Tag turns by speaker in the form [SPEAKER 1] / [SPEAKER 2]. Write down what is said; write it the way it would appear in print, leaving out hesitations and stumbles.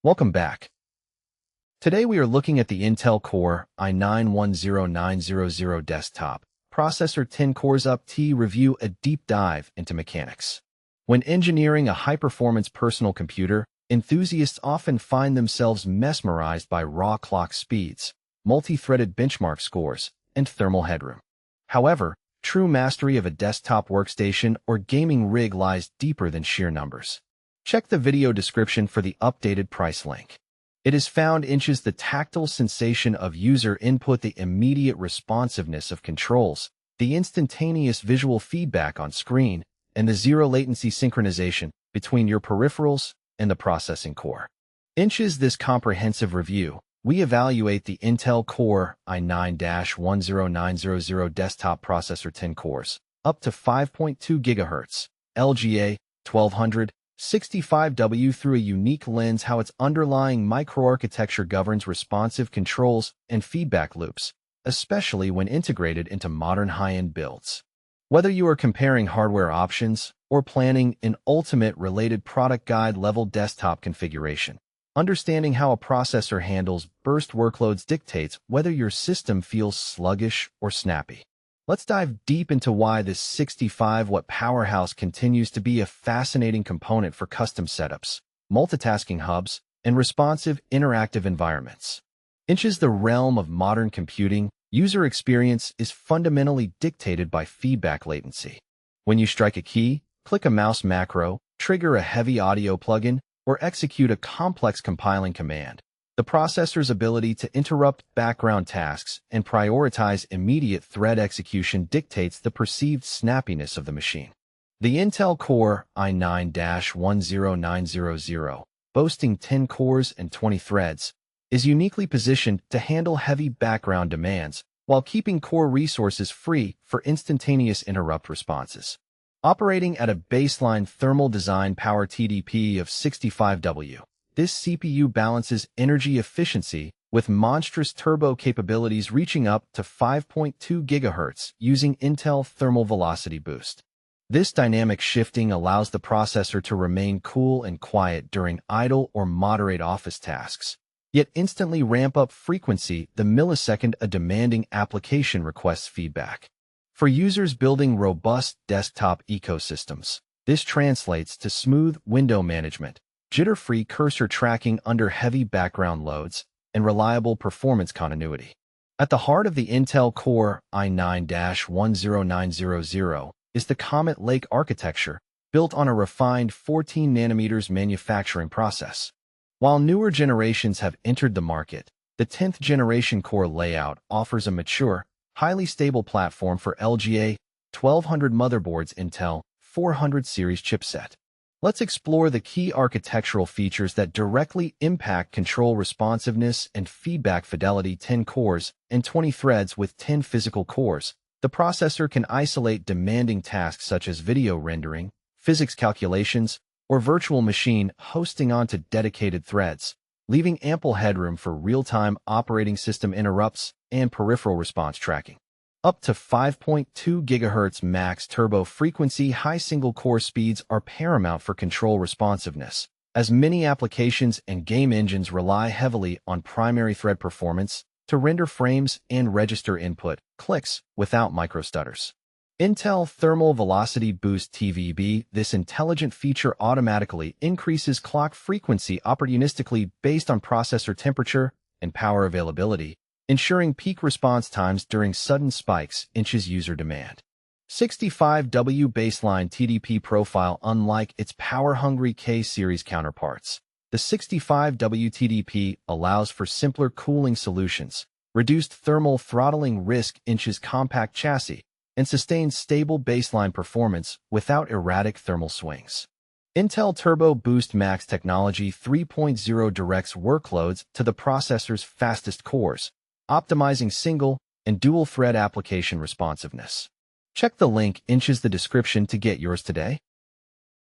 [SPEAKER 1] Welcome back. Today we are looking at the Intel Core i910900 desktop processor 10 cores up-T review, a deep dive into mechanics. When engineering a high-performance personal computer, enthusiasts often find themselves mesmerized by raw clock speeds, multi-threaded benchmark scores, and thermal headroom. However, true mastery of a desktop workstation or gaming rig lies deeper than sheer numbers. Check the video description for the updated price link. It is found inches the tactile sensation of user input, the immediate responsiveness of controls, the instantaneous visual feedback on screen, and the zero-latency synchronization between your peripherals and the processing core. Inches this comprehensive review, we evaluate the Intel Core i9-10900 desktop processor 10 cores, up to 5.2 GHz, LGA 1200, 65W through a unique lens, how its underlying microarchitecture governs responsive controls and feedback loops, especially when integrated into modern high-end builds. Whether you are comparing hardware options or planning an ultimate related product guide-level desktop configuration, understanding how a processor handles burst workloads dictates whether your system feels sluggish or snappy. Let's dive deep into why this 65-watt powerhouse continues to be a fascinating component for custom setups, multitasking hubs, and responsive interactive environments. Inches the realm of modern computing, user experience is fundamentally dictated by feedback latency. When you strike a key, click a mouse macro, trigger a heavy audio plugin, or execute a complex compiling command, the processor's ability to interrupt background tasks and prioritize immediate thread execution dictates the perceived snappiness of the machine. The Intel Core i9-10900, boasting 10 cores and 20 threads, is uniquely positioned to handle heavy background demands while keeping core resources free for instantaneous interrupt responses. Operating at a baseline thermal design power TDP of 65W, this CPU balances energy efficiency with monstrous turbo capabilities reaching up to 5.2 GHz using Intel Thermal Velocity Boost. This dynamic shifting allows the processor to remain cool and quiet during idle or moderate office tasks, yet instantly ramp up frequency the millisecond a demanding application requests feedback. For users building robust desktop ecosystems, this translates to smooth window management, jitter-free cursor tracking under heavy background loads, and reliable performance continuity. At the heart of the Intel Core i9-10900 is the Comet Lake architecture, built on a refined 14 nanometers manufacturing process. While newer generations have entered the market, the 10th generation core layout offers a mature, highly stable platform for LGA 1200 motherboards Intel 400 series chipset. Let's explore the key architectural features that directly impact control responsiveness and feedback fidelity. 10 cores and 20 threads. With 10 physical cores, the processor can isolate demanding tasks such as video rendering, physics calculations, or virtual machine hosting onto dedicated threads, leaving ample headroom for real-time operating system interrupts and peripheral response tracking. Up to 5.2 GHz max turbo frequency, high single-core speeds are paramount for control responsiveness, as many applications and game engines rely heavily on primary thread performance to render frames and register input clicks without microstutters. Intel Thermal Velocity Boost TVB. This intelligent feature automatically increases clock frequency opportunistically based on processor temperature and power availability, ensuring peak response times during sudden spikes. Inches user demand. 65W baseline TDP profile. Unlike its power-hungry K-series counterparts, the 65W TDP allows for simpler cooling solutions, reduced thermal throttling risk. Inches compact chassis, and sustains stable baseline performance without erratic thermal swings. Intel Turbo Boost Max technology 3.0 directs workloads to the processor's fastest cores, optimizing single and dual-thread application responsiveness. Check the link inches the description to get yours today.